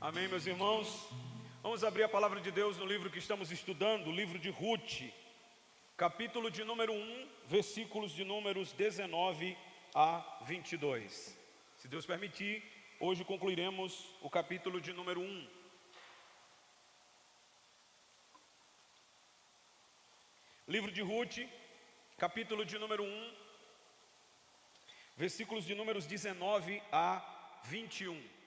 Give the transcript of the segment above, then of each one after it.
Amém, meus irmãos? Vamos abrir a palavra de Deus no livro que estamos estudando, o livro de Ruth, capítulo de número 1, versículos de números 19 a 22. Se Deus permitir, hoje concluiremos o capítulo de número 1. Livro de Ruth, capítulo de número 1, versículos de números 19 a 21.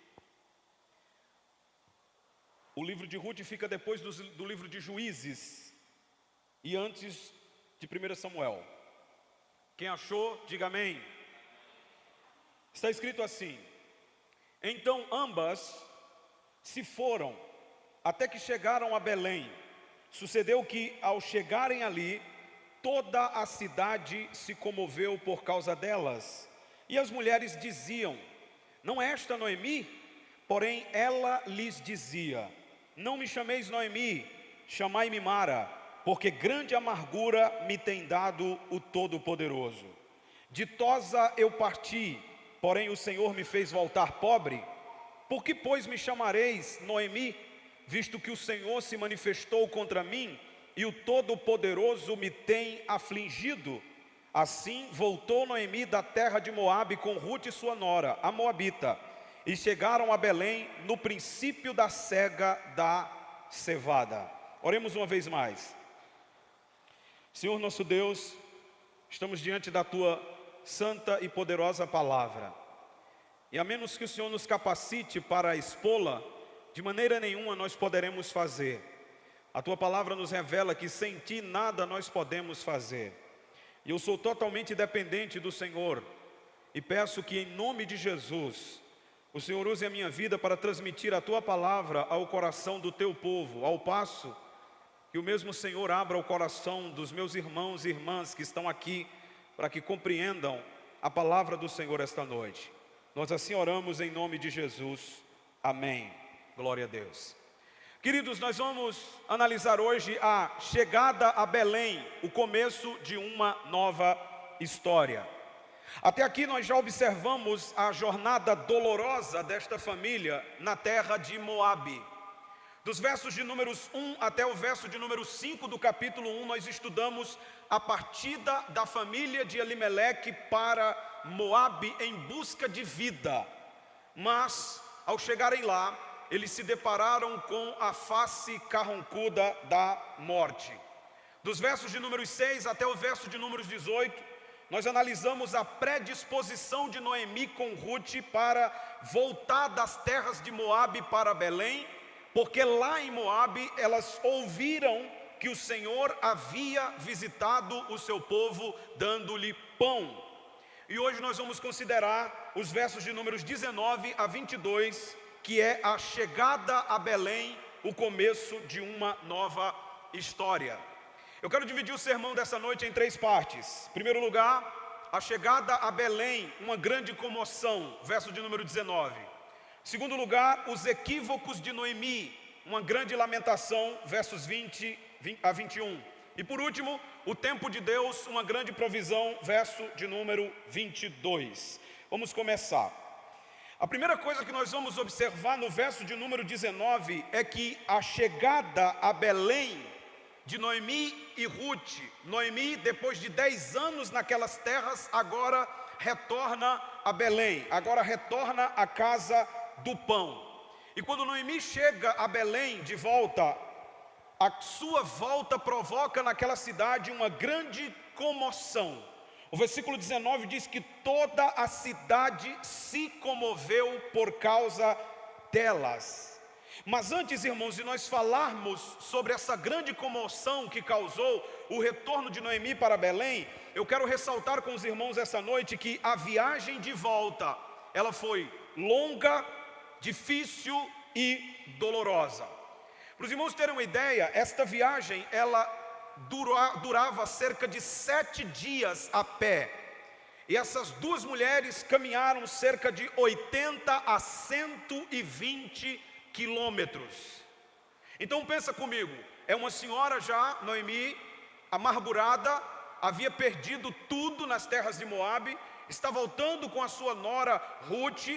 O livro de Ruth fica depois do livro de Juízes e antes de 1 Samuel. Quem achou, diga amém. Está escrito assim: então ambas se foram até que chegaram a Belém. Sucedeu que, ao chegarem ali, toda a cidade se comoveu por causa delas. E as mulheres diziam: não é esta Noemi? Porém ela lhes dizia: não me chameis Noemi, chamai-me Mara, porque grande amargura me tem dado o Todo-Poderoso. Ditosa eu parti, porém o Senhor me fez voltar pobre. Por que, pois, me chamareis Noemi, visto que o Senhor se manifestou contra mim e o Todo-Poderoso me tem afligido? Assim voltou Noemi da terra de Moabe com Ruth e sua nora, a moabita, e chegaram a Belém no princípio da cega da cevada. Oremos uma vez mais. Senhor nosso Deus, estamos diante da Tua santa e poderosa palavra. E a menos que o Senhor nos capacite para expô-la, de maneira nenhuma nós poderemos fazer. A Tua palavra nos revela que sem Ti nada nós podemos fazer. E eu sou totalmente dependente do Senhor. E peço que em nome de Jesus, o Senhor use a minha vida para transmitir a Tua palavra ao coração do Teu povo, ao passo que o mesmo Senhor abra o coração dos meus irmãos e irmãs que estão aqui, para que compreendam a palavra do Senhor esta noite. Nós assim oramos em nome de Jesus. Amém. Glória a Deus. Queridos, nós vamos analisar hoje a chegada a Belém, o começo de uma nova história. Até aqui nós já observamos a jornada dolorosa desta família na terra de Moabe. Dos versos de números 1 até o verso de número 5 do capítulo 1, nós estudamos a partida da família de Elimeleque para Moabe em busca de vida. Mas, ao chegarem lá, eles se depararam com a face carrancuda da morte. Dos versos de números 6 até o verso de números 18, nós analisamos a predisposição de Noemi com Ruth para voltar das terras de Moabe para Belém, porque lá em Moabe elas ouviram que o Senhor havia visitado o seu povo dando-lhe pão. E hoje nós vamos considerar os versos de números 19 a 22, que é a chegada a Belém, o começo de uma nova história. Eu quero dividir o sermão dessa noite em 3 partes. Em primeiro lugar, a chegada a Belém, uma grande comoção, verso de número 19. Em segundo lugar, os equívocos de Noemi, uma grande lamentação, versos 20 a 21. E por último, o tempo de Deus, uma grande provisão, verso de número 22. Vamos começar. A primeira coisa que nós vamos observar no verso de número 19 é que a chegada a Belém de Noemi e Ruth. Noemi, depois de 10 anos naquelas terras, agora retorna a Belém, agora retorna à casa do pão. E quando Noemi chega a Belém de volta, a sua volta provoca naquela cidade uma grande comoção. O versículo 19 diz que toda a cidade se comoveu por causa delas. Mas antes, irmãos, de nós falarmos sobre essa grande comoção que causou o retorno de Noemi para Belém, eu quero ressaltar com os irmãos essa noite que a viagem de volta, ela foi longa, difícil e dolorosa. Para os irmãos terem uma ideia, esta viagem, ela durava cerca de 7 dias a pé. E essas duas mulheres caminharam cerca de 80 a 120 quilômetros. Então pensa comigo, é uma senhora já, Noemi, amargurada, havia perdido tudo nas terras de Moabe, está voltando com a sua nora Ruth,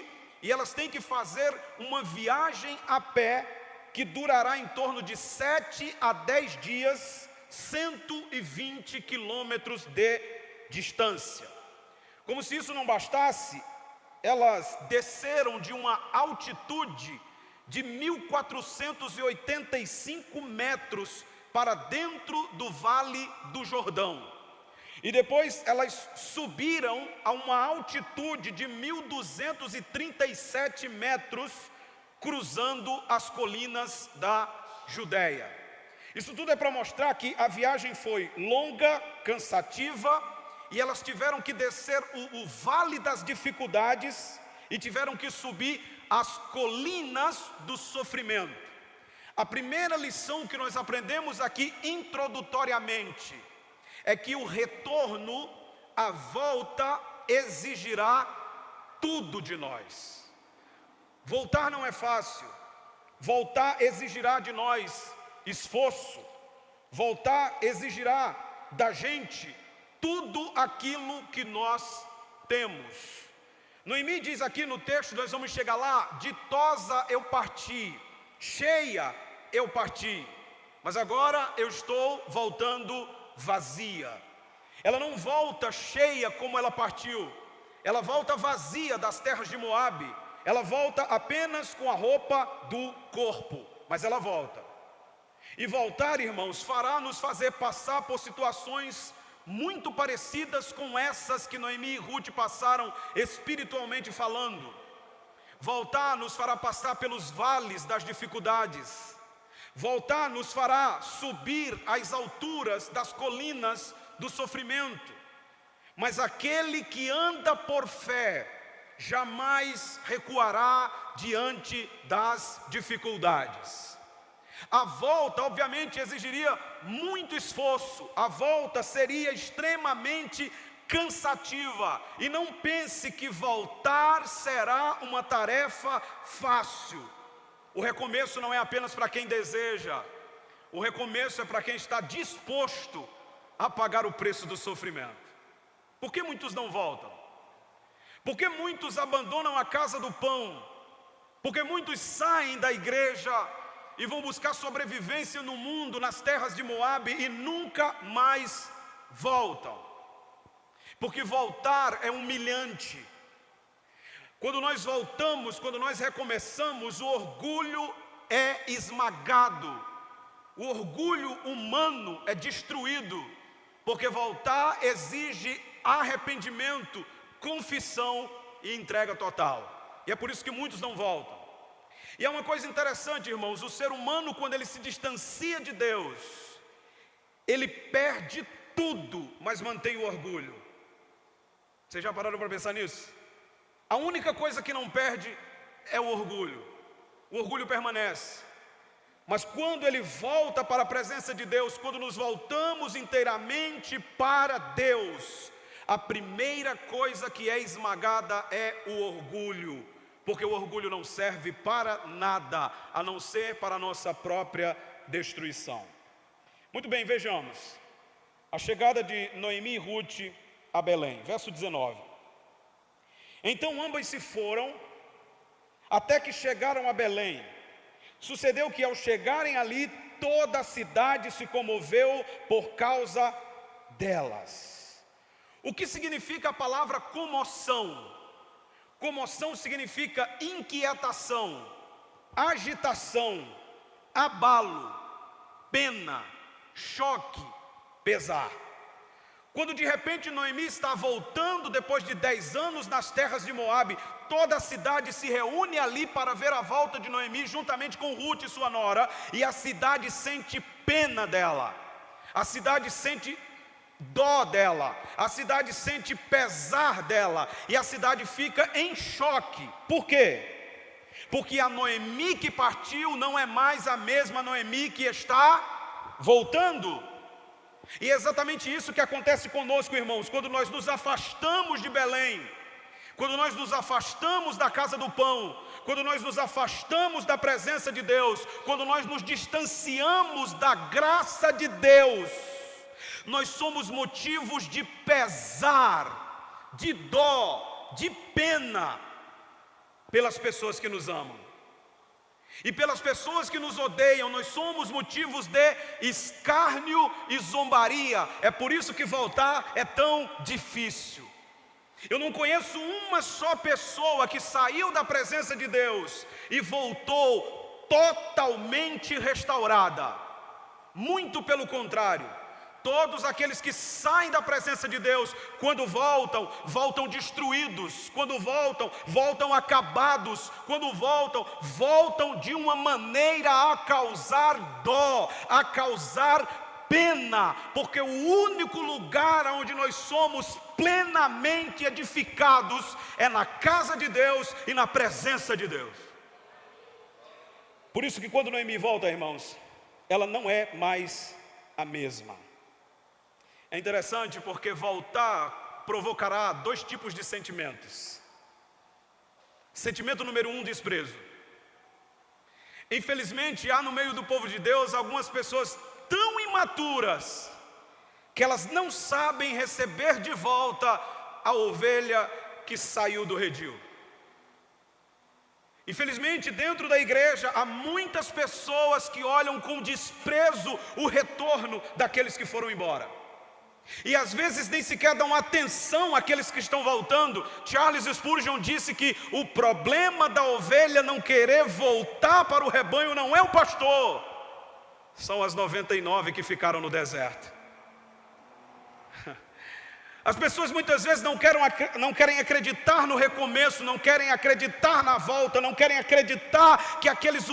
e elas têm que fazer uma viagem a pé, que durará em torno de 7 a 10 dias, 120 quilômetros de distância. Como se isso não bastasse, elas desceram de uma altitude de 1.485 metros para dentro do Vale do Jordão. E depois elas subiram a uma altitude de 1.237 metros, cruzando as colinas da Judéia. Isso tudo é para mostrar que a viagem foi longa, cansativa, e elas tiveram que descer o Vale das Dificuldades e tiveram que subir as colinas do sofrimento. A primeira lição que nós aprendemos aqui introdutoriamente é que o retorno, a volta, exigirá tudo de nós. Voltar não é fácil. Voltar exigirá de nós esforço. Voltar exigirá da gente tudo aquilo que nós temos. Noemi diz aqui no texto, nós vamos chegar lá: ditosa eu parti, cheia eu parti, mas agora eu estou voltando vazia. Ela não volta cheia como ela partiu, ela volta vazia das terras de Moabe, ela volta apenas com a roupa do corpo, mas ela volta. E voltar, irmãos, fará nos fazer passar por situações muito parecidas com essas que Noemi e Ruth passaram espiritualmente falando. Voltar nos fará passar pelos vales das dificuldades. Voltar nos fará subir às alturas das colinas do sofrimento. Mas aquele que anda por fé jamais recuará diante das dificuldades. A volta, obviamente, exigiria muito esforço. A volta seria extremamente cansativa. E não pense que voltar será uma tarefa fácil. O recomeço não é apenas para quem deseja. O recomeço é para quem está disposto a pagar o preço do sofrimento. Por que muitos não voltam? Por que muitos abandonam a casa do pão? Por que muitos saem da igreja e vão buscar sobrevivência no mundo, nas terras de Moabe, e nunca mais voltam? Porque voltar é humilhante. Quando nós voltamos, quando nós recomeçamos, o orgulho é esmagado, o orgulho humano é destruído, porque voltar exige arrependimento, confissão e entrega total. E é por isso que muitos não voltam. E é uma coisa interessante, irmãos, o ser humano, quando ele se distancia de Deus, ele perde tudo, mas mantém o orgulho. Vocês já pararam para pensar nisso? A única coisa que não perde é o orgulho. O orgulho permanece. Mas quando ele volta para a presença de Deus, quando nos voltamos inteiramente para Deus, a primeira coisa que é esmagada é o orgulho. Porque o orgulho não serve para nada, a não ser para a nossa própria destruição. Muito bem, vejamos. A chegada de Noemi e Ruth a Belém, verso 19. Então ambas se foram, até que chegaram a Belém. Sucedeu que ao chegarem ali, toda a cidade se comoveu por causa delas. O que significa a palavra comoção? Comoção significa inquietação, agitação, abalo, pena, choque, pesar. Quando de repente Noemi está voltando depois de 10 anos nas terras de Moabe, toda a cidade se reúne ali para ver a volta de Noemi juntamente com Ruth e sua nora, e a cidade sente pena dela, a cidade sente dó dela, a cidade sente pesar dela, e a cidade fica em choque. Por quê? Porque a Noemi que partiu não é mais a mesma Noemi que está voltando. E é exatamente isso que acontece conosco, irmãos, quando nós nos afastamos de Belém, quando nós nos afastamos da casa do pão, quando nós nos afastamos da presença de Deus, quando nós nos distanciamos da graça de Deus, nós somos motivos de pesar, de dó, de pena pelas pessoas que nos amam. E pelas pessoas que nos odeiam, nós somos motivos de escárnio e zombaria. É por isso que voltar é tão difícil. Eu não conheço uma só pessoa que saiu da presença de Deus e voltou totalmente restaurada. Muito pelo contrário. Todos aqueles que saem da presença de Deus, quando voltam, voltam destruídos. Quando voltam, voltam acabados. Quando voltam, voltam de uma maneira a causar dó, a causar pena. Porque o único lugar onde nós somos plenamente edificados é na casa de Deus e na presença de Deus. Por isso que quando Noemi volta, irmãos, ela não é mais a mesma. É interessante porque voltar provocará dois tipos de sentimentos. Sentimento número 1, desprezo. Infelizmente, há no meio do povo de Deus algumas pessoas tão imaturas que elas não sabem receber de volta a ovelha que saiu do redil. Infelizmente, dentro da igreja, há muitas pessoas que olham com desprezo o retorno daqueles que foram embora. E às vezes nem sequer dão atenção àqueles que estão voltando. Charles Spurgeon disse que o problema da ovelha não querer voltar para o rebanho não é o pastor, são as 99 que ficaram no deserto. As pessoas muitas vezes não querem acreditar no recomeço, não querem acreditar na volta, não querem acreditar que aqueles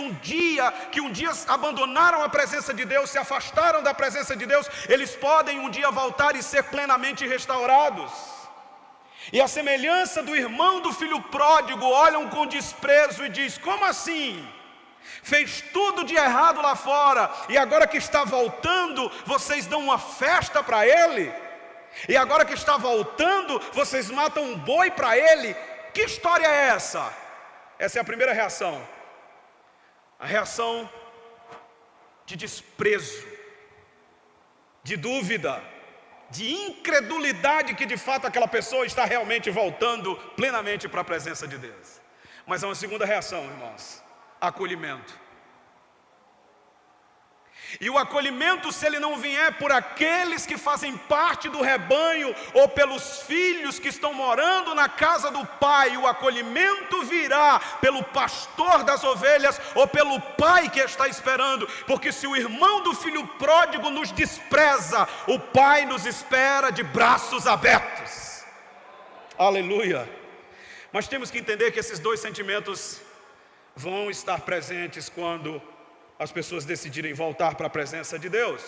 que um dia abandonaram a presença de Deus, se afastaram da presença de Deus, eles podem um dia voltar e ser plenamente restaurados. E a semelhança do irmão do filho pródigo, olham com desprezo e diz: como assim? Fez tudo de errado lá fora e agora que está voltando, vocês dão uma festa para ele? E agora que está voltando, vocês matam um boi para ele? Que história é essa? Essa é a primeira reação. A reação de desprezo, de dúvida, de incredulidade que de fato aquela pessoa está realmente voltando plenamente para a presença de Deus. Mas há uma segunda reação, irmãos: acolhimento. E o acolhimento, se ele não vier por aqueles que fazem parte do rebanho, ou pelos filhos que estão morando na casa do pai, o acolhimento virá pelo pastor das ovelhas, ou pelo pai que está esperando. Porque se o irmão do filho pródigo nos despreza, o pai nos espera de braços abertos. Aleluia! Mas temos que entender que esses dois sentimentos vão estar presentes quando as pessoas decidirem voltar para a presença de Deus.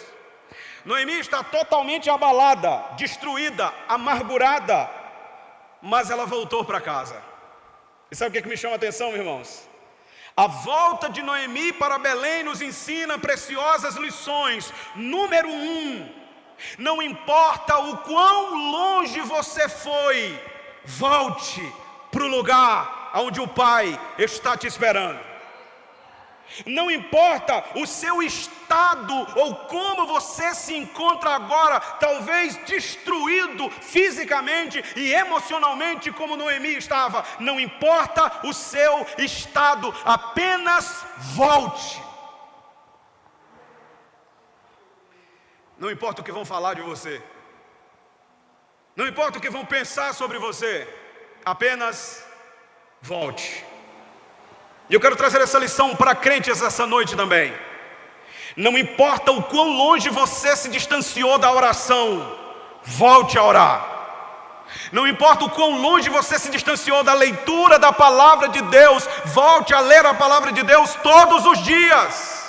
Noemi está totalmente abalada, destruída, amargurada, mas ela voltou para casa. E sabe o que me chama a atenção, irmãos? A volta de Noemi para Belém nos ensina preciosas lições. Número 1, não importa o quão longe você foi, volte para o lugar onde o Pai está te esperando. Não importa o seu estado ou como você se encontra agora, talvez destruído fisicamente e emocionalmente como Noemi estava. Não importa o seu estado, apenas volte. Não importa o que vão falar de você, não importa o que vão pensar sobre você, apenas volte. E eu quero trazer essa lição para crentes essa noite também. Não importa o quão longe você se distanciou da oração, volte a orar. Não importa o quão longe você se distanciou da leitura da palavra de Deus, volte a ler a palavra de Deus todos os dias.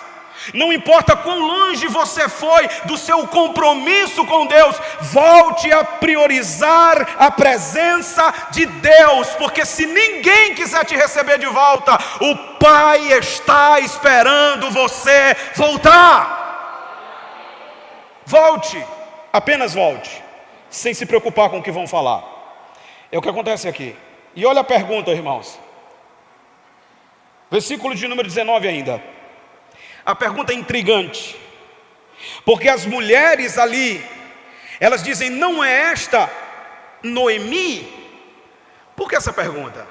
Não importa quão longe você foi do seu compromisso com Deus, volte a priorizar a presença de Deus, porque se ninguém quiser te receber de volta, o Pai está esperando você voltar. Volte, apenas volte, sem se preocupar com o que vão falar. É o que acontece aqui. E olha a pergunta, irmãos. Versículo de número 19 ainda. A pergunta é intrigante, porque as mulheres ali, elas dizem: não é esta Noemi? Por que essa pergunta?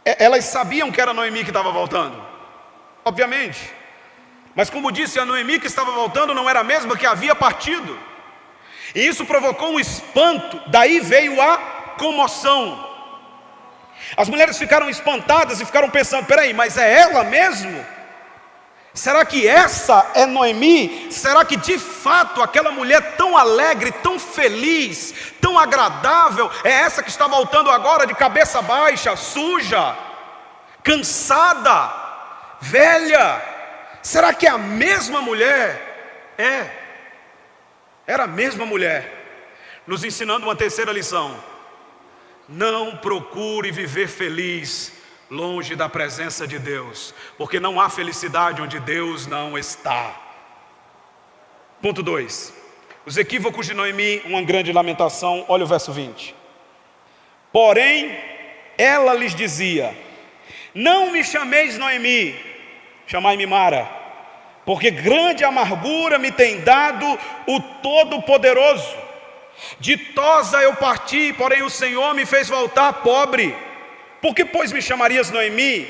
Elas sabiam que era Noemi que estava voltando, obviamente. Mas como disse, a Noemi que estava voltando não era a mesma que havia partido. E isso provocou um espanto, daí veio a comoção. As mulheres ficaram espantadas e ficaram pensando: peraí, mas é ela mesmo? Será que essa é Noemi? Será que de fato aquela mulher tão alegre, tão feliz, tão agradável, é essa que está voltando agora de cabeça baixa, suja, cansada, velha? Será que é a mesma mulher? Era a mesma mulher, nos ensinando uma terceira lição: não procure viver feliz longe da presença de Deus, porque não há felicidade onde Deus não está. Ponto 2, os equívocos de Noemi, uma grande lamentação. Olha o verso 20. Porém, ela lhes dizia: não me chameis Noemi, chamai-me Mara, porque grande amargura me tem dado o Todo-Poderoso. Ditosa eu parti, porém o Senhor me fez voltar pobre. Por que, pois, me chamarias Noemi,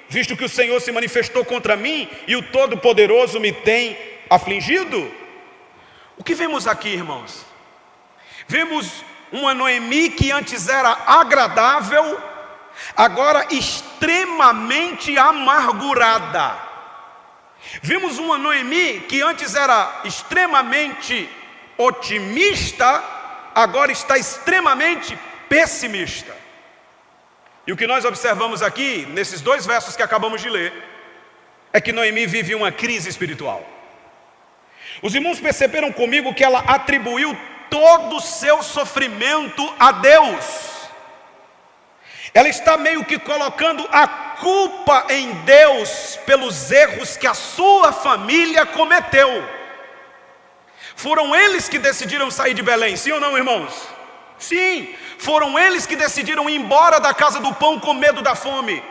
visto que o Senhor se manifestou contra mim e o Todo-Poderoso me tem afligido? O que vemos aqui, irmãos? Vemos uma Noemi que antes era agradável, agora extremamente amargurada. Vimos uma Noemi que antes era extremamente otimista, agora está extremamente pessimista. E o que nós observamos aqui, nesses 2 versos que acabamos de ler, é que Noemi vive uma crise espiritual. Os irmãos perceberam comigo que ela atribuiu todo o seu sofrimento a Deus. Ela está meio que colocando a culpa em Deus pelos erros que a sua família cometeu. Foram eles que decidiram sair de Belém, sim ou não, irmãos? Sim, foram eles que decidiram ir embora da casa do pão com medo da fome.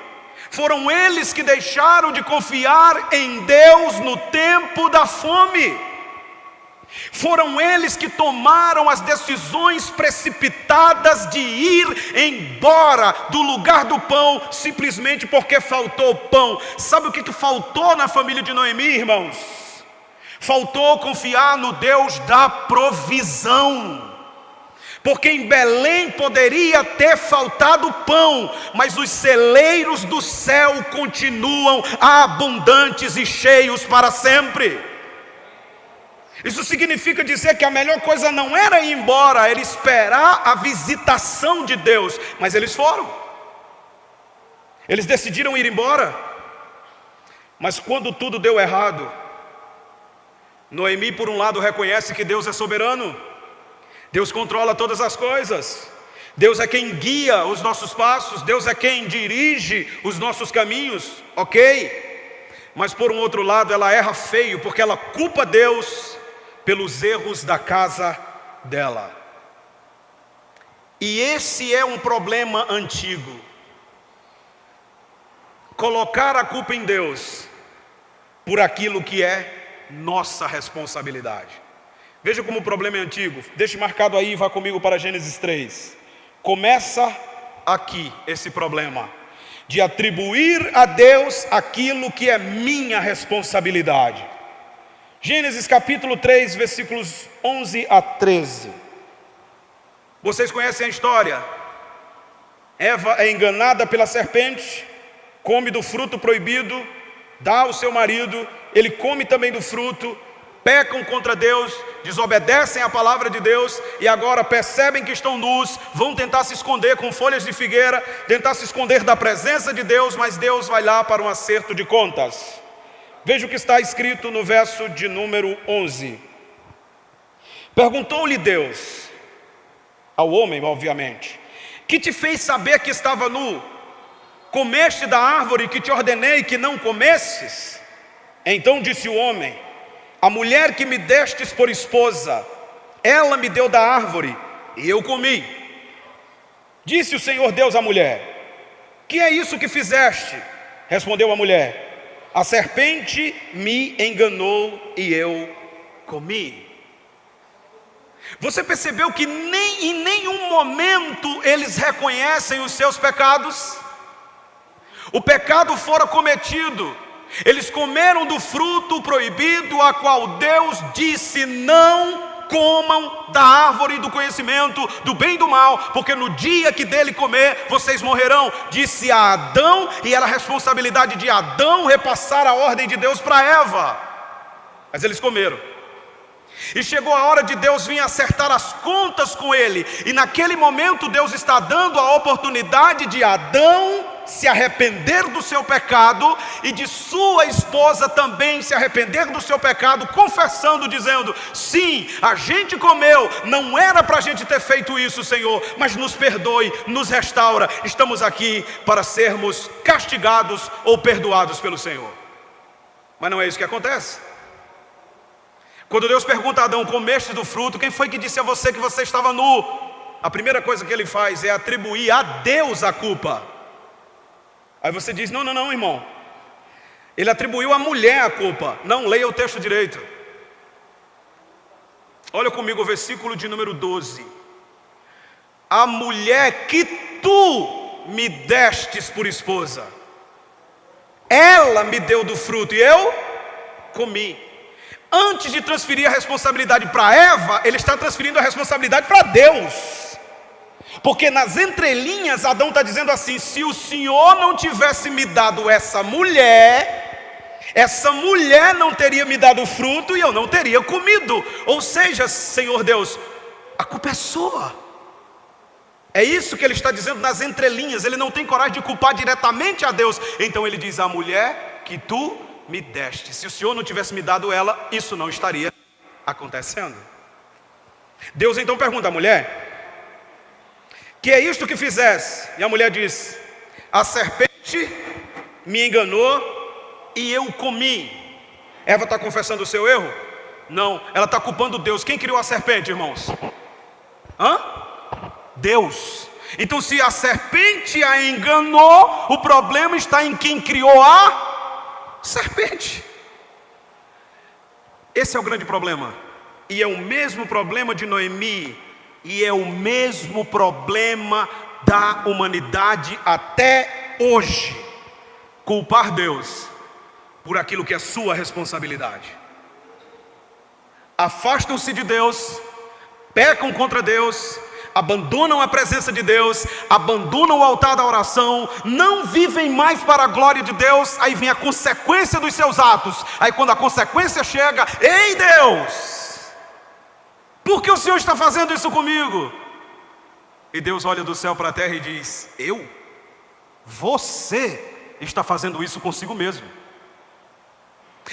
Foram eles que deixaram de confiar em Deus no tempo da fome. Foram eles que tomaram as decisões precipitadas de ir embora do lugar do pão, simplesmente porque faltou pão. Sabe o que faltou na família de Noemi, irmãos? Faltou confiar no Deus da provisão. Porque em Belém poderia ter faltado pão, mas os celeiros do céu continuam abundantes e cheios para sempre. Isso significa dizer que a melhor coisa não era ir embora, era esperar a visitação de Deus. Mas eles foram. Eles decidiram ir embora. Mas quando tudo deu errado, Noemi, por um lado, reconhece que Deus é soberano. Deus controla todas as coisas. Deus é quem guia os nossos passos. Deus é quem dirige os nossos caminhos, ok? Mas por um outro lado, ela erra feio, porque ela culpa Deus pelos erros da casa dela. E esse é um problema antigo. Colocar a culpa em Deus por aquilo que é nossa responsabilidade. Veja como o problema é antigo. Deixe marcado aí, vá comigo para Gênesis 3. Começa aqui esse problema de atribuir a Deus aquilo que é minha responsabilidade. Gênesis capítulo 3, versículos 11 a 13. Vocês conhecem a história. Eva é enganada pela serpente, come do fruto proibido, dá ao seu marido, ele come também do fruto, pecam contra Deus, desobedecem a palavra de Deus e agora percebem que estão nus, vão tentar se esconder com folhas de figueira, tentar se esconder da presença de Deus, mas Deus vai lá para um acerto de contas. Veja o que está escrito no verso de número 11. Perguntou-lhe Deus, ao homem obviamente: que te fez saber que estava nu? Comeste da árvore que te ordenei que não comesses? Então disse o homem: a mulher que me destes por esposa, ela me deu da árvore e eu comi. Disse o Senhor Deus à mulher: que é isso que fizeste? Respondeu a mulher: a serpente me enganou e eu comi. Você percebeu que em nenhum momento eles reconhecem os seus pecados? O pecado fora cometido. Eles comeram do fruto proibido, a qual Deus disse: não comam da árvore do conhecimento do bem e do mal, porque no dia que dele comer, vocês morrerão. Disse a Adão, e era a responsabilidade de Adão repassar a ordem de Deus para Eva. Mas eles comeram. E chegou a hora de Deus vir acertar as contas com ele. E naquele momento Deus está dando a oportunidade de Adão se arrepender do seu pecado e de sua esposa também se arrepender do seu pecado, confessando, dizendo: sim, a gente comeu, não era para a gente ter feito isso, Senhor, mas nos perdoe, nos restaura. Estamos aqui para sermos castigados ou perdoados pelo Senhor. Mas não é isso que acontece. Quando Deus pergunta a Adão: comeste do fruto? Quem foi que disse a você que você estava nu? A primeira coisa que ele faz é atribuir a Deus a culpa. Aí você diz: não, irmão, ele atribuiu à mulher a culpa. Não, leia o texto direito. Olha comigo o versículo de número 12. A mulher que tu me destes por esposa, ela me deu do fruto e eu comi. Antes de transferir a responsabilidade para Eva, ele está transferindo a responsabilidade para Deus. Porque nas entrelinhas Adão está dizendo assim: se o Senhor não tivesse me dado essa mulher não teria me dado fruto e eu não teria comido. Ou seja, Senhor Deus, a culpa é sua. É isso que ele está dizendo nas entrelinhas. Ele não tem coragem de culpar diretamente a Deus. Então ele diz: a mulher que tu me deste, se o Senhor não tivesse me dado ela, isso não estaria acontecendo. Deus então pergunta à mulher: que é isto que fizesse? E a mulher diz: a serpente me enganou e eu comi. Eva está confessando o seu erro? Não, ela está culpando Deus. Quem criou a serpente, irmãos? Deus. Então, se a serpente a enganou, o problema está em quem criou a serpente. Esse é o grande problema. E é o mesmo problema de Noemi. E é o mesmo problema da humanidade até hoje. Culpar Deus por aquilo que é sua responsabilidade. Afastam-se de Deus, pecam contra Deus, abandonam a presença de Deus, abandonam o altar da oração, não vivem mais para a glória de Deus. Aí vem a consequência dos seus atos. Aí quando a consequência chega: ei Deus, por que o Senhor está fazendo isso comigo? E Deus olha do céu para a terra e diz: eu? Você está fazendo isso consigo mesmo.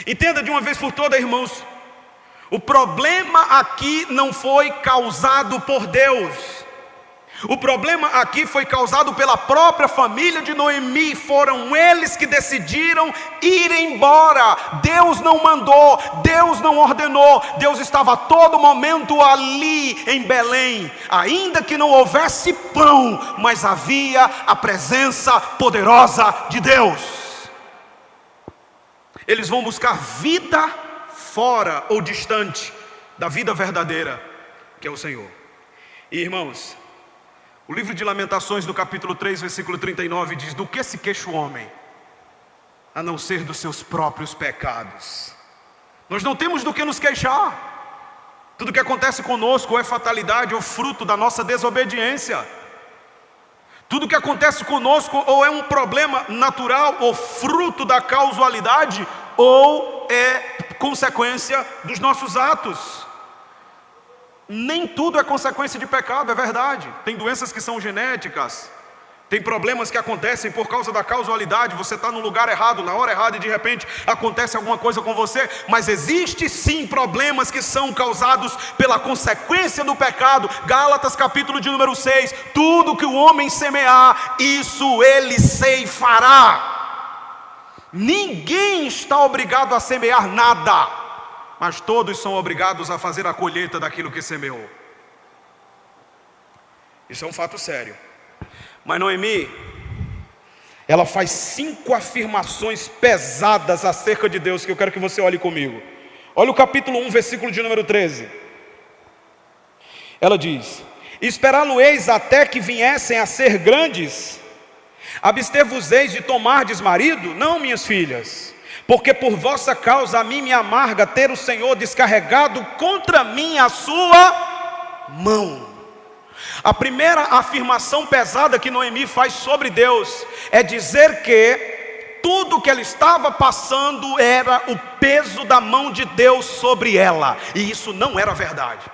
Entenda de uma vez por todas, irmãos, o problema aqui não foi causado por Deus. O problema aqui foi causado pela própria família de Noemi. Foram eles que decidiram ir embora. Deus não mandou, Deus não ordenou. Deus estava a todo momento ali em Belém. Ainda que não houvesse pão, mas havia a presença poderosa de Deus. Eles vão buscar vida fora ou distante da vida verdadeira, que é o Senhor. E irmãos, o livro de Lamentações, no capítulo 3, versículo 39, diz: do que se queixa o homem, a não ser dos seus próprios pecados? Nós não temos do que nos queixar. Tudo que acontece conosco ou é fatalidade ou fruto da nossa desobediência. Tudo que acontece conosco ou é um problema natural ou fruto da causalidade, ou é consequência dos nossos atos. Nem tudo é consequência de pecado, é verdade. Tem doenças que são genéticas, tem problemas que acontecem por causa da causalidade. Você está no lugar errado, na hora errada, e de repente acontece alguma coisa com você. Mas existe sim problemas que são causados pela consequência do pecado. Gálatas capítulo de número 6: tudo que o homem semear, isso ele ceifará. Ninguém está obrigado a semear nada, mas todos são obrigados a fazer a colheita daquilo que semeou. Isso é um fato sério. Mas Noemi, ela faz 5 afirmações pesadas acerca de Deus, que eu quero que você olhe comigo. Olha o capítulo 1, versículo de número 13. Ela diz: esperá-lo-eis até que viessem a ser grandes, Abster-vos-eis de tomardes marido? Não, minhas filhas, porque por vossa causa a mim me amarga ter o Senhor descarregado contra mim a sua mão. A primeira afirmação pesada que Noemi faz sobre Deus é dizer que tudo que ela estava passando era o peso da mão de Deus sobre ela, e isso não era verdade.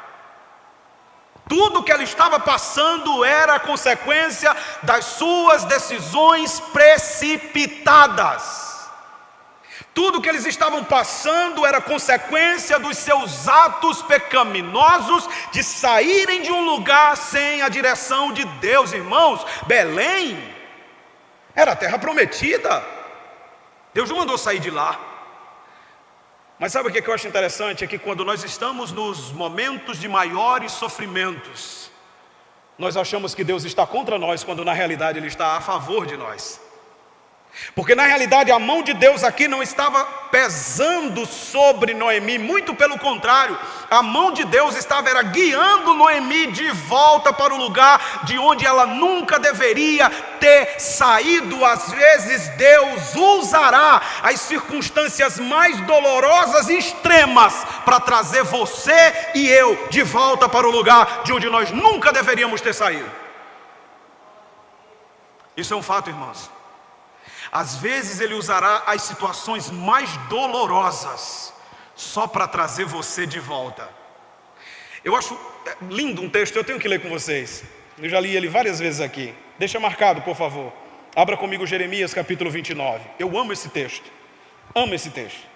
Tudo que ela estava passando era a consequência das suas decisões precipitadas. Tudo que eles estavam passando era consequência dos seus atos pecaminosos de saírem de um lugar sem a direção de Deus. Irmãos, Belém era a terra prometida. Deus não mandou sair de lá. Mas sabe o que eu acho interessante? É que quando nós estamos nos momentos de maiores sofrimentos, nós achamos que Deus está contra nós, quando na realidade Ele está a favor de nós. Porque na realidade a mão de Deus aqui não estava pesando sobre Noemi, muito pelo contrário, a mão de Deus estava guiando Noemi de volta para o lugar de onde ela nunca deveria ter saído. Às vezes Deus usará as circunstâncias mais dolorosas e extremas para trazer você e eu de volta para o lugar de onde nós nunca deveríamos ter saído. Isso é um fato, irmãos. Às vezes Ele usará as situações mais dolorosas só para trazer você de volta. Eu acho lindo um texto, eu tenho que ler com vocês. Eu já li ele várias vezes aqui. Deixa marcado, por favor. Abra comigo Jeremias capítulo 29. Eu amo esse texto. Amo esse texto.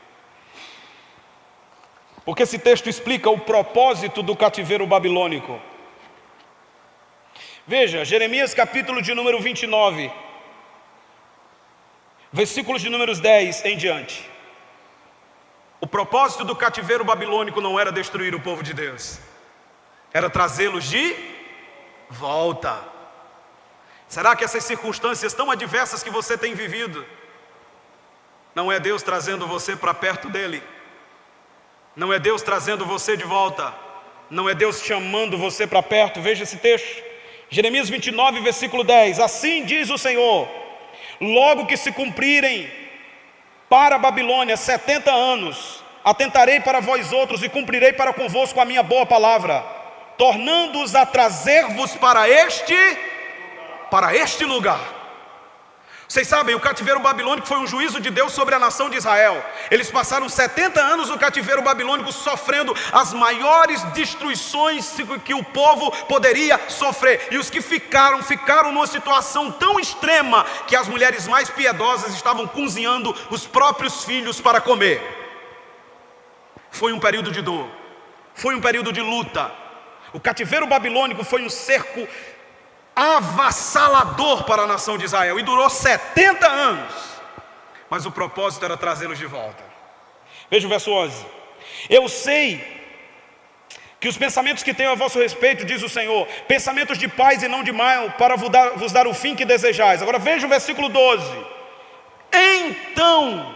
Porque esse texto explica o propósito do cativeiro babilônico. Veja, Jeremias capítulo de número 29. Versículos de números 10 em diante. O propósito do cativeiro babilônico não era destruir o povo de Deus, era trazê-los de volta. Será que essas circunstâncias tão adversas que você tem vivido, não é Deus trazendo você para perto dEle? Não é Deus trazendo você de volta? Não é Deus chamando você para perto? Veja esse texto, Jeremias 29, versículo 10. Assim diz o Senhor: logo que se cumprirem para a Babilônia 70 anos, atentarei para vós outros e cumprirei para convosco a minha boa palavra, tornando-os a trazer-vos para este lugar. Vocês sabem, o cativeiro babilônico foi um juízo de Deus sobre a nação de Israel. Eles passaram 70 anos no cativeiro babilônico, sofrendo as maiores destruições que o povo poderia sofrer. E os que ficaram numa situação tão extrema que as mulheres mais piedosas estavam cozinhando os próprios filhos para comer. Foi um período de dor, foi um período de luta. O cativeiro babilônico foi um cerco avassalador para a nação de Israel, e durou 70 anos, mas o propósito era trazê-los de volta. Veja o verso 11: eu sei que os pensamentos que tenho a vosso respeito, diz o Senhor, pensamentos de paz e não de mal, para vos dar o fim que desejais. Agora veja o versículo 12: então,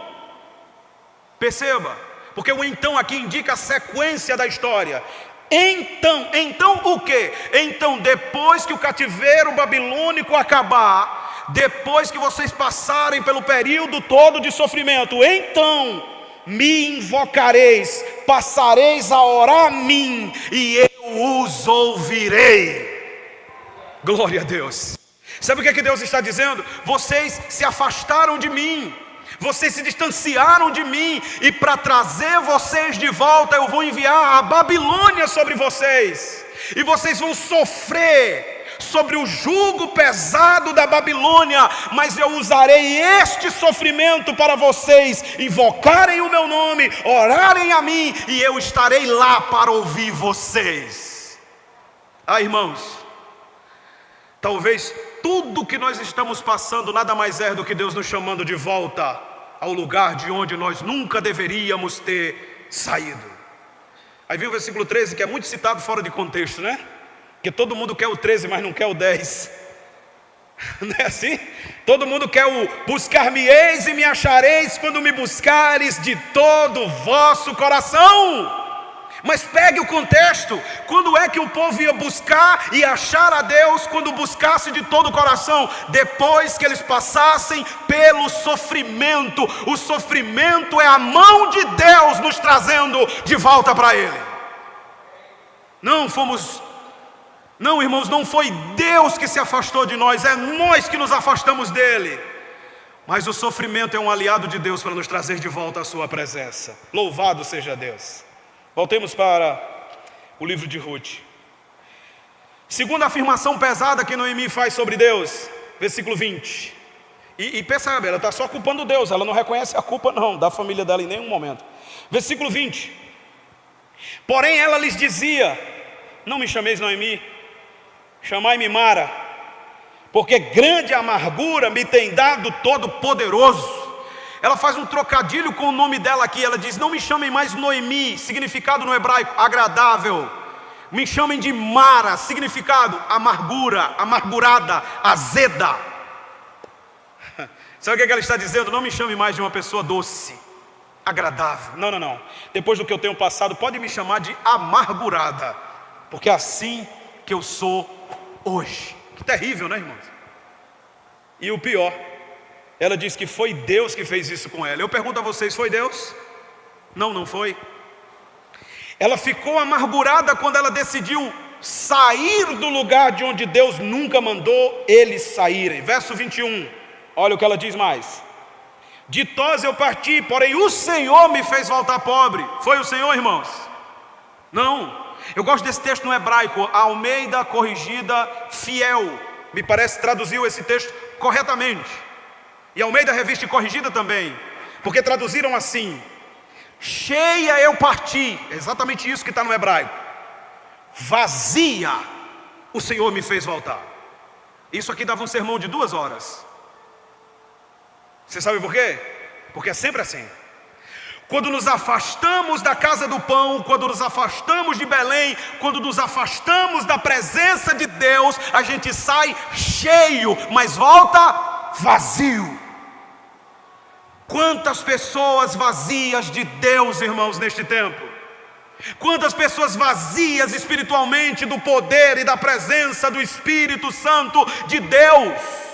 perceba, porque o então aqui indica a sequência da história. Então o que? Então, depois que o cativeiro babilônico acabar, depois que vocês passarem pelo período todo de sofrimento, então me invocareis, passareis a orar a mim, e eu os ouvirei. Glória a Deus. Sabe o que Deus está dizendo? Vocês se afastaram de mim, vocês se distanciaram de mim, e para trazer vocês de volta eu vou enviar a Babilônia sobre vocês, e vocês vão sofrer sobre o jugo pesado da Babilônia, mas eu usarei este sofrimento para vocês invocarem o meu nome, orarem a mim, e eu estarei lá para ouvir vocês. Irmãos, talvez tudo que nós estamos passando nada mais é do que Deus nos chamando de volta ao lugar de onde nós nunca deveríamos ter saído. Aí vem o versículo 13, que é muito citado fora de contexto, né? Porque todo mundo quer o 13, mas não quer o 10. Não é assim? Todo mundo quer o buscar-me-eis e me achareis quando me buscares de todo o vosso coração. Mas pegue o contexto, quando é que o povo ia buscar e achar a Deus? Quando buscasse de todo o coração, depois que eles passassem pelo sofrimento. O sofrimento é a mão de Deus nos trazendo de volta para Ele. Não, irmãos, não foi Deus que se afastou de nós, é nós que nos afastamos dEle. Mas o sofrimento é um aliado de Deus para nos trazer de volta à sua presença. Louvado seja Deus. Voltemos para o livro de Ruth. Segunda afirmação pesada que Noemi faz sobre Deus, versículo 20. E percebe, ela está só culpando Deus, ela não reconhece a culpa não, da família dela em nenhum momento. Versículo 20. Porém ela lhes dizia: não me chameis Noemi, chamai-me Mara, porque grande amargura me tem dado Todo-Poderoso. Ela faz um trocadilho com o nome dela aqui. Ela diz: não me chamem mais Noemi, significado no hebraico, agradável. Me chamem de Mara, significado, amargura, amargurada, azeda. Sabe o que ela está dizendo? Não me chame mais de uma pessoa doce, agradável. Não. Depois do que eu tenho passado, pode me chamar de amargurada, porque é assim que eu sou hoje. Que terrível, né, irmãos? E o pior, ela diz que foi Deus que fez isso com ela. Eu pergunto a vocês, foi Deus? Não foi. Ela ficou amargurada quando ela decidiu sair do lugar de onde Deus nunca mandou eles saírem. Verso 21, olha o que ela diz mais: ditosa eu parti, porém o Senhor me fez voltar pobre. Foi o Senhor, irmãos? Não. Eu gosto desse texto no hebraico, Almeida Corrigida Fiel, me parece traduziu esse texto corretamente. E Almeida Revista Corrigida também, porque traduziram assim: cheia eu parti, é exatamente isso que está no hebraico. Vazia o Senhor me fez voltar. Isso aqui dava um sermão de 2 horas. Você sabe por quê? Porque é sempre assim. Quando nos afastamos da casa do pão, quando nos afastamos de Belém, quando nos afastamos da presença de Deus, a gente sai cheio, mas volta vazio. Quantas pessoas vazias de Deus, irmãos, neste tempo? Quantas pessoas vazias espiritualmente do poder e da presença do Espírito Santo de Deus?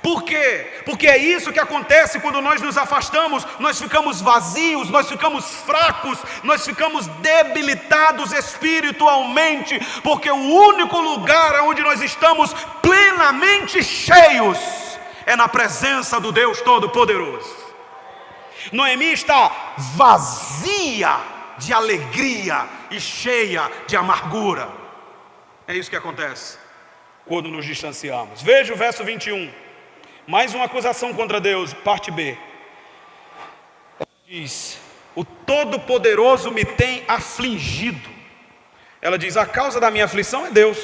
Por quê? Porque é isso que acontece quando nós nos afastamos. Nós ficamos vazios, nós ficamos fracos, nós ficamos debilitados espiritualmente, porque o único lugar onde nós estamos plenamente cheios é na presença do Deus Todo-Poderoso. Noemi está vazia de alegria e cheia de amargura. É isso que acontece quando nos distanciamos. Veja o verso 21. Mais uma acusação contra Deus, parte B. Ela diz: o Todo-Poderoso me tem afligido. Ela diz: a causa da minha aflição é Deus.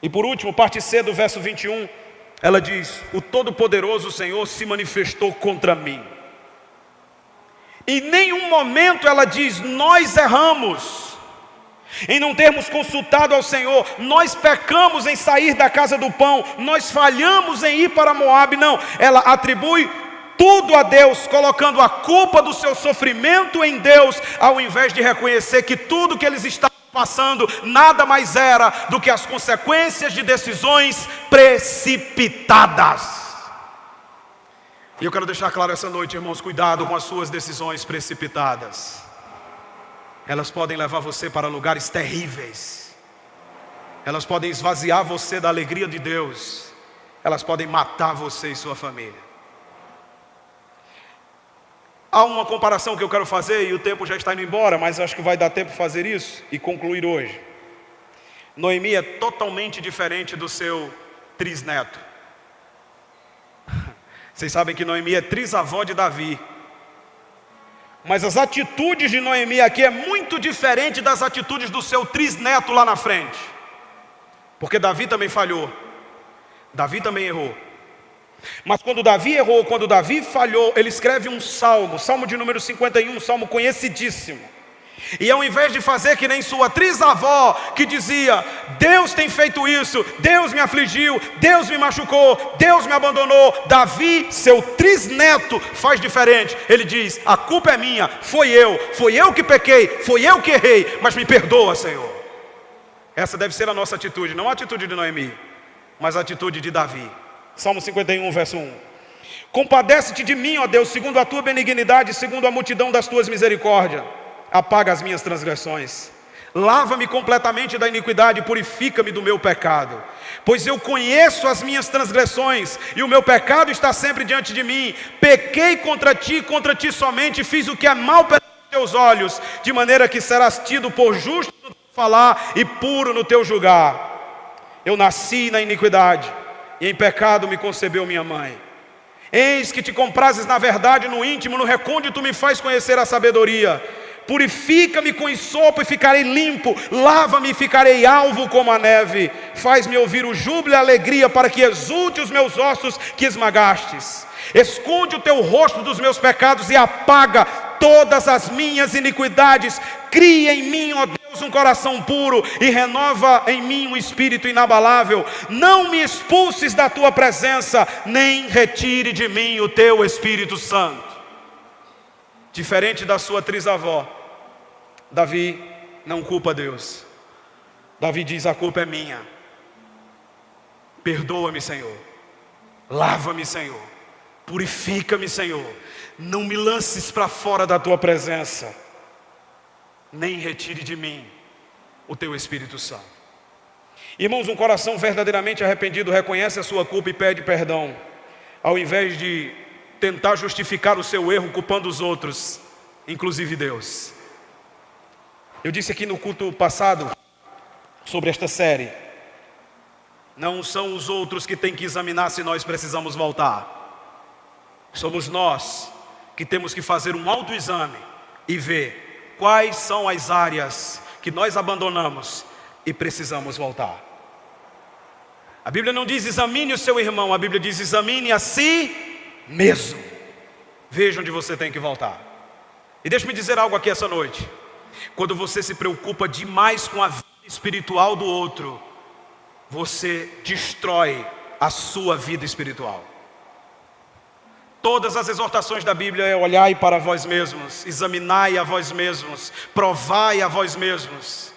E por último, parte C do verso 21, ela diz: o Todo-Poderoso Senhor se manifestou contra mim. Em nenhum momento ela diz: nós erramos em não termos consultado ao Senhor, nós pecamos em sair da casa do pão, nós falhamos em ir para Moabe. Não, ela atribui tudo a Deus, colocando a culpa do seu sofrimento em Deus, ao invés de reconhecer que tudo que eles estavam passando nada mais era do que as consequências de decisões precipitadas. E eu quero deixar claro essa noite, irmãos, cuidado com as suas decisões precipitadas. Elas podem levar você para lugares terríveis. Elas podem esvaziar você da alegria de Deus. Elas podem matar você e sua família. Há uma comparação que eu quero fazer, e o tempo já está indo embora, mas acho que vai dar tempo de fazer isso e concluir hoje. Noemi é totalmente diferente do seu trisneto. Vocês sabem que Noemi é trisavó de Davi. Mas as atitudes de Noemi aqui é muito diferente das atitudes do seu trisneto lá na frente. Porque Davi também falhou. Davi também errou. Mas quando Davi errou, quando Davi falhou, ele escreve um salmo, salmo de número 51, um salmo conhecidíssimo. E ao invés de fazer que nem sua trisavó, que dizia: Deus tem feito isso, Deus me afligiu, Deus me machucou, Deus me abandonou, Davi, seu trisneto, faz diferente. Ele diz: a culpa é minha, foi eu que pequei, foi eu que errei, mas me perdoa, Senhor. Essa deve ser a nossa atitude, não a atitude de Noemi, mas a atitude de Davi. Salmo 51, verso 1. Compadece-te de mim, ó Deus, segundo a tua benignidade, segundo a multidão das tuas misericórdias. Apaga as minhas transgressões, lava-me completamente da iniquidade, purifica-me do meu pecado, pois eu conheço as minhas transgressões, e o meu pecado está sempre diante de mim. Pequei contra ti somente, fiz o que é mal perante os teus olhos, de maneira que serás tido por justo no teu falar e puro no teu julgar. Eu nasci na iniquidade, e em pecado me concebeu minha mãe. Eis que te comprases na verdade, no íntimo, no recôndito me faz conhecer a sabedoria. Purifica-me com esopo e ficarei limpo, lava-me e ficarei alvo como a neve. Faz-me ouvir o júbilo e a alegria, para que exulte os meus ossos que esmagastes. Esconde o teu rosto dos meus pecados e apaga todas as minhas iniquidades. Cria em mim, ó Deus, um coração puro e renova em mim um espírito inabalável. Não me expulses da tua presença, nem retire de mim o teu Espírito Santo. Diferente da sua trisavó, Davi não culpa Deus. Davi diz: a culpa é minha. Perdoa-me, Senhor. Lava-me, Senhor. Purifica-me, Senhor. Não me lances para fora da tua presença, nem retire de mim o teu Espírito Santo. Irmãos, um coração verdadeiramente arrependido reconhece a sua culpa e pede perdão, ao invés de tentar justificar o seu erro culpando os outros, inclusive Deus. Eu disse aqui no culto passado sobre esta série: não são os outros que têm que examinar se nós precisamos voltar. Somos nós que temos que fazer um autoexame e ver quais são as áreas que nós abandonamos e precisamos voltar. A Bíblia não diz examine o seu irmão, a Bíblia diz examine a si mesmo. Veja onde você tem que voltar. E deixa-me dizer algo aqui essa noite: quando você se preocupa demais com a vida espiritual do outro, você destrói a sua vida espiritual. Todas as exortações da Bíblia é olhai para vós mesmos, examinai a vós mesmos, provai a vós mesmos.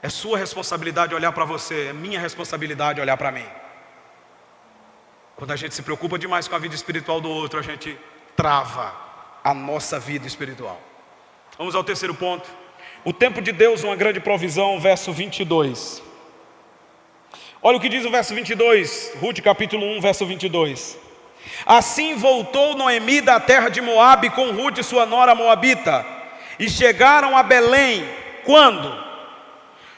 É sua responsabilidade olhar para você, é minha responsabilidade olhar para mim. Quando a gente se preocupa demais com a vida espiritual do outro, a gente trava a nossa vida espiritual. Vamos ao terceiro ponto. O tempo de Deus, uma grande provisão, verso 22. Olha o que diz o verso 22, Ruth capítulo 1, verso 22. Assim voltou Noemi da terra de Moabe com Ruth sua nora moabita, e chegaram a Belém, quando?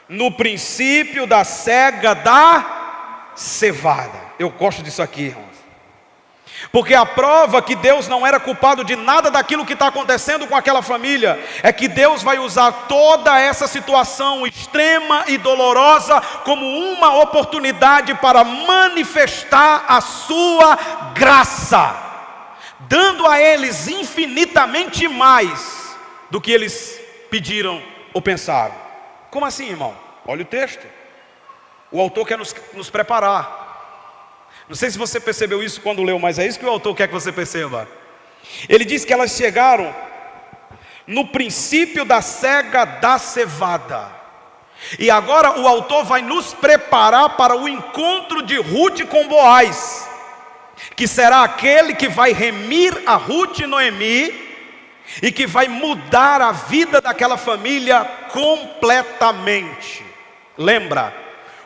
No princípio da cega da cevada. Eu gosto disso aqui, irmãos, porque a prova que Deus não era culpado de nada daquilo que está acontecendo com aquela família é que Deus vai usar toda essa situação extrema e dolorosa como uma oportunidade para manifestar a sua graça, dando a eles infinitamente mais do que eles pediram ou pensaram. Como assim, irmão? Olha o texto. O autor quer nos preparar. Não sei se você percebeu isso quando leu, mas é isso que o autor quer que você perceba. Ele diz que elas chegaram no princípio da cega da cevada. E agora o autor vai nos preparar para o encontro de Ruth com Boaz, que será aquele que vai remir a Ruth e Noemi, e que vai mudar a vida daquela família completamente. Lembra,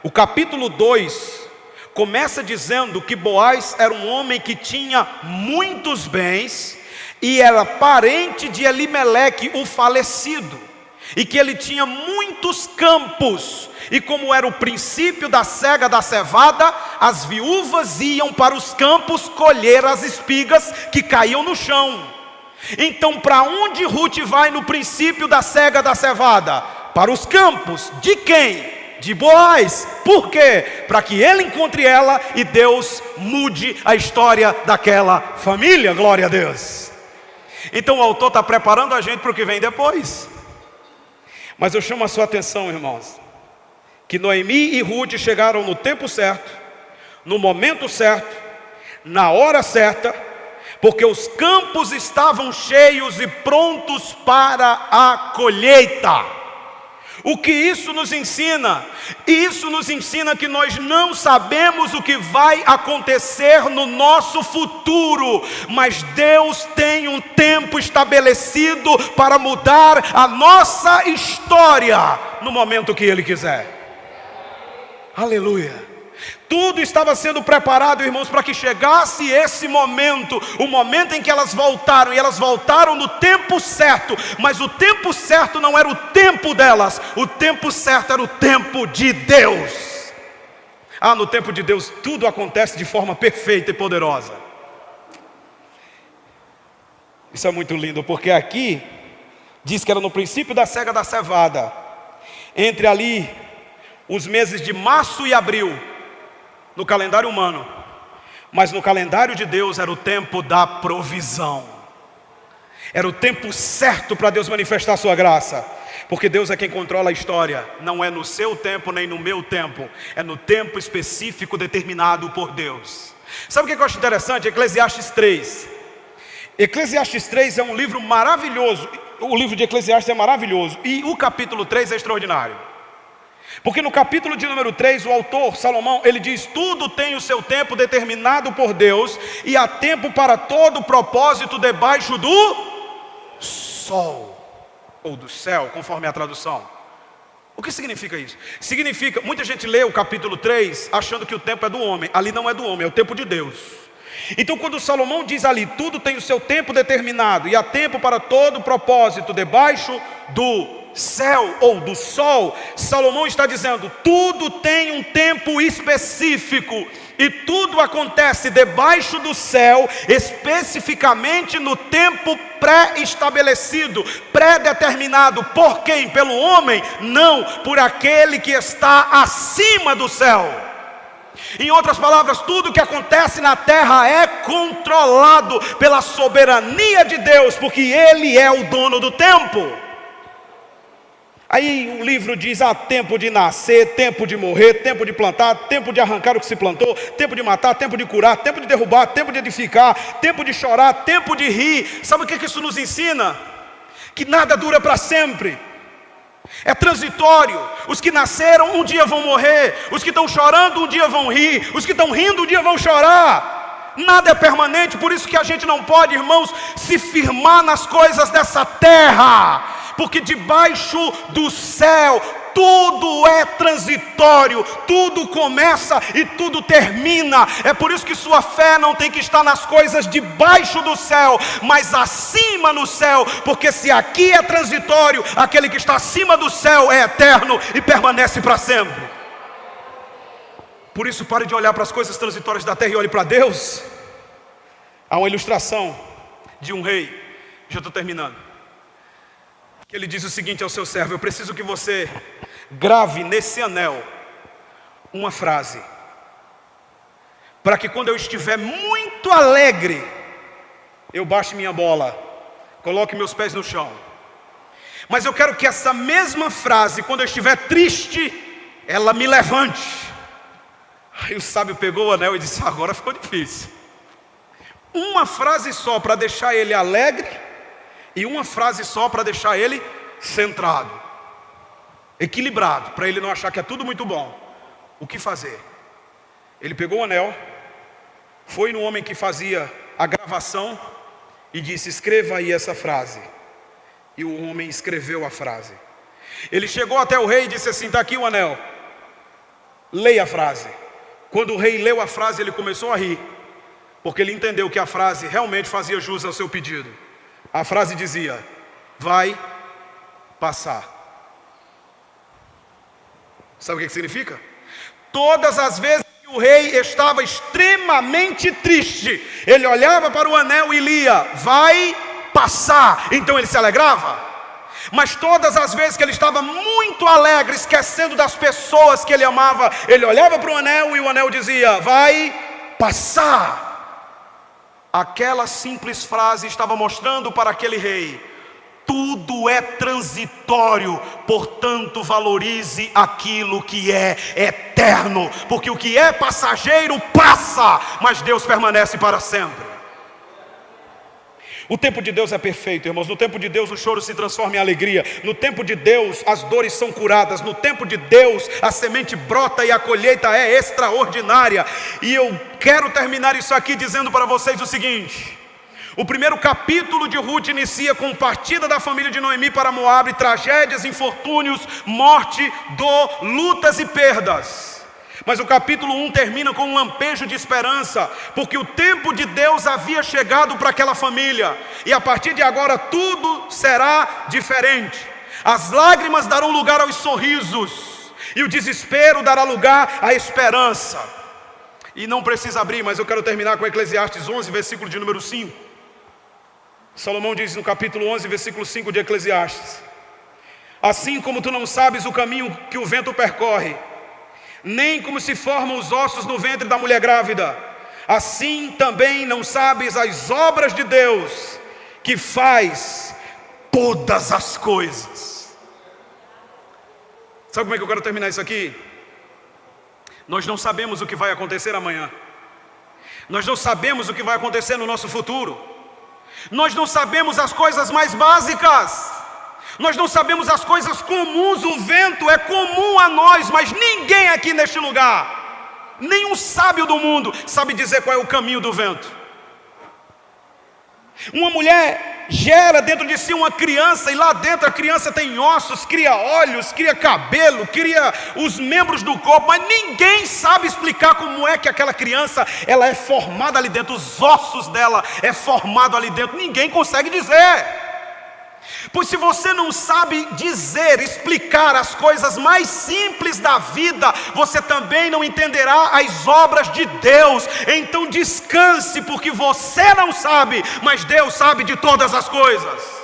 o capítulo 2 começa dizendo que Boaz era um homem que tinha muitos bens e era parente de Elimeleque, o falecido, e que ele tinha muitos campos. E como era o princípio da cega da cevada, as viúvas iam para os campos colher as espigas que caíam no chão. Então para onde Ruth vai no princípio da cega da cevada? Para os campos. De quem? De Boaz. Por quê? Para que ele encontre ela e Deus mude a história daquela família. Glória a Deus. Então o autor está preparando a gente para o que vem depois. Mas eu chamo a sua atenção, irmãos, que Noemi e Ruth chegaram no tempo certo, no momento certo, na hora certa, porque os campos estavam cheios e prontos para a colheita. O que isso nos ensina? Isso nos ensina que nós não sabemos o que vai acontecer no nosso futuro, mas Deus tem um tempo estabelecido para mudar a nossa história no momento que Ele quiser. Aleluia! Tudo estava sendo preparado, irmãos, para que chegasse esse momento, o momento em que elas voltaram, e elas voltaram no tempo certo, mas o tempo certo não era o tempo delas, o tempo certo era o tempo de Deus. No tempo de Deus tudo acontece de forma perfeita e poderosa. Isso é muito lindo, porque aqui diz que era no princípio da cega da cevada, entre ali os meses de março e abril, no calendário humano, mas no calendário de Deus era o tempo da provisão. Era o tempo certo para Deus manifestar a sua graça, porque Deus é quem controla a história. Não é no seu tempo nem no meu tempo, é no tempo específico determinado por Deus. Sabe o que eu acho interessante? Eclesiastes 3. Eclesiastes 3 é um livro maravilhoso. O livro de Eclesiastes é maravilhoso, e o capítulo 3 é extraordinário. Porque no capítulo de número 3, o autor, Salomão, ele diz: tudo tem o seu tempo determinado por Deus, e há tempo para todo propósito debaixo do sol, ou do céu, conforme a tradução. O que significa isso? Significa, muita gente lê o capítulo 3 achando que o tempo é do homem. Ali não é do homem, é o tempo de Deus. Então quando Salomão diz ali, tudo tem o seu tempo determinado, e há tempo para todo propósito debaixo do céu ou do sol, Salomão está dizendo, tudo tem um tempo específico, e tudo acontece debaixo do céu, especificamente no tempo pré-estabelecido, pré-determinado. Por quem? Pelo homem? Não, por aquele que está acima do céu. Em outras palavras, tudo que acontece na terra é controlado pela soberania de Deus, porque Ele é o dono do tempo. Aí o livro diz, há tempo de nascer, tempo de morrer, tempo de plantar, tempo de arrancar o que se plantou, tempo de matar, tempo de curar, tempo de derrubar, tempo de edificar, tempo de chorar, tempo de rir. Sabe o que isso nos ensina? Que nada dura para sempre, é transitório. Os que nasceram um dia vão morrer, os que estão chorando um dia vão rir, os que estão rindo um dia vão chorar. Nada é permanente, por isso que a gente não pode, irmãos, se firmar nas coisas dessa terra, porque debaixo do céu tudo é transitório, tudo começa e tudo termina. É por isso que sua fé não tem que estar nas coisas debaixo do céu, mas acima no céu, porque se aqui é transitório, aquele que está acima do céu é eterno e permanece para sempre. Por isso pare de olhar para as coisas transitórias da terra e olhe para Deus. Há uma ilustração de um rei, já estou terminando, que ele diz o seguinte ao seu servo: eu preciso que você grave nesse anel uma frase, para que quando eu estiver muito alegre, eu baixe minha bola, coloque meus pés no chão. Mas eu quero que essa mesma frase, quando eu estiver triste, ela me levante. Aí o sábio pegou o anel e disse: agora ficou difícil. Uma frase só para deixar ele alegre, e uma frase só para deixar ele centrado, equilibrado, para ele não achar que é tudo muito bom. O que fazer? Ele pegou o anel, foi no homem que fazia a gravação e disse: escreva aí essa frase. E o homem escreveu a frase. Ele chegou até o rei e disse assim: está aqui o anel, leia a frase. Quando o rei leu a frase, ele começou a rir, porque ele entendeu que a frase realmente fazia jus ao seu pedido. A frase dizia: vai passar. Sabe o que significa? Todas as vezes que o rei estava extremamente triste, ele olhava para o anel e lia: vai passar. Então ele se alegrava. Mas todas as vezes que ele estava muito alegre, esquecendo das pessoas que ele amava, ele olhava para o anel e o anel dizia: vai passar. aquela simples frase estava mostrando para aquele rei: tudo é transitório, portanto valorize aquilo que é eterno, porque o que é passageiro passa, mas Deus permanece para sempre. O tempo de Deus é perfeito, irmãos. No tempo de Deus o choro se transforma em alegria. No tempo de Deus as dores são curadas. No tempo de Deus a semente brota e a colheita é extraordinária. E eu quero terminar isso aqui dizendo para vocês o seguinte: o primeiro capítulo de Ruth inicia com partida da família de Noemi para Moabe, tragédias, infortúnios, morte, dor, lutas e perdas. Mas o capítulo 1 termina com um lampejo de esperança, porque o tempo de Deus havia chegado para aquela família, e a partir de agora tudo será diferente. As lágrimas darão lugar aos sorrisos, e o desespero dará lugar à esperança. E não precisa abrir, mas eu quero terminar com Eclesiastes 11, versículo de número 5. Salomão diz no capítulo 11, versículo 5 de Eclesiastes: assim como tu não sabes o caminho que o vento percorre, nem como se formam os ossos no ventre da mulher grávida, assim também não sabes as obras de Deus, que faz todas as coisas. Sabe como é que eu quero terminar isso aqui? Nós não sabemos o que vai acontecer amanhã. Nós não sabemos o que vai acontecer no nosso futuro. Nós não sabemos as coisas mais básicas. Nós não sabemos as coisas comuns. O vento é comum a nós, mas ninguém aqui neste lugar, nenhum sábio do mundo, sabe dizer qual é o caminho do vento. Uma mulher gera dentro de si uma criança, e lá dentro a criança tem ossos, cria olhos, cria cabelo, cria os membros do corpo, mas ninguém sabe explicar como é que aquela criança ela é formada ali dentro, os ossos dela é formado ali dentro, ninguém consegue dizer. Pois se você não sabe dizer, explicar as coisas mais simples da vida, você também não entenderá as obras de Deus. Então descanse, porque você não sabe, mas Deus sabe de todas as coisas.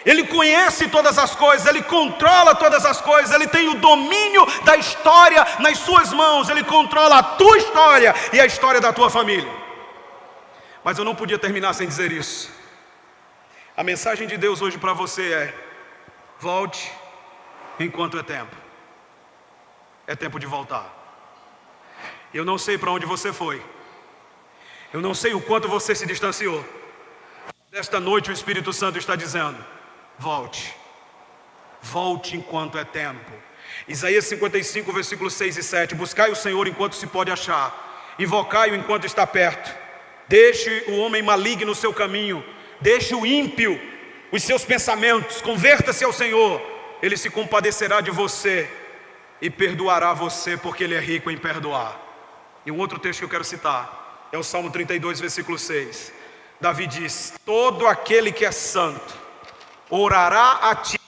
Ele conhece todas as coisas, Ele controla todas as coisas, Ele tem o domínio da história nas suas mãos, Ele controla a tua história e a história da tua família. Mas eu não podia terminar sem dizer isso. A mensagem de Deus hoje para você é: volte enquanto é tempo. É tempo de voltar. Eu não sei para onde você foi, eu não sei o quanto você se distanciou. Desta noite o Espírito Santo está dizendo: volte. Volte enquanto é tempo. Isaías 55, versículos 6 e 7. Buscai o Senhor enquanto se pode achar, invocai-o enquanto está perto. Deixe o homem maligno o seu caminho, deixe o ímpio os seus pensamentos, converta-se ao Senhor, Ele se compadecerá de você e perdoará você, porque Ele é rico em perdoar. E um outro texto que eu quero citar é o Salmo 32, versículo 6. Davi diz: todo aquele que é santo orará a ti,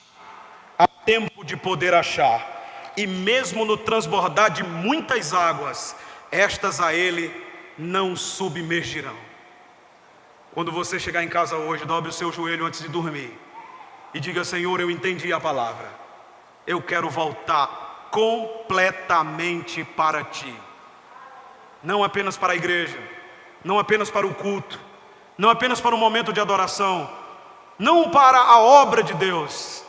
a tempo de poder achar, e mesmo no transbordar de muitas águas, estas a Ele não submergirão. Quando você chegar em casa hoje, dobre o seu joelho antes de dormir e diga: Senhor, eu entendi a palavra, eu quero voltar completamente para Ti. Não apenas para a igreja, não apenas para o culto, não apenas para o momento de adoração, não para a obra de Deus,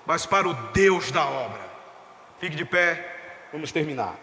mas para o Deus da obra. Fique de pé, vamos terminar.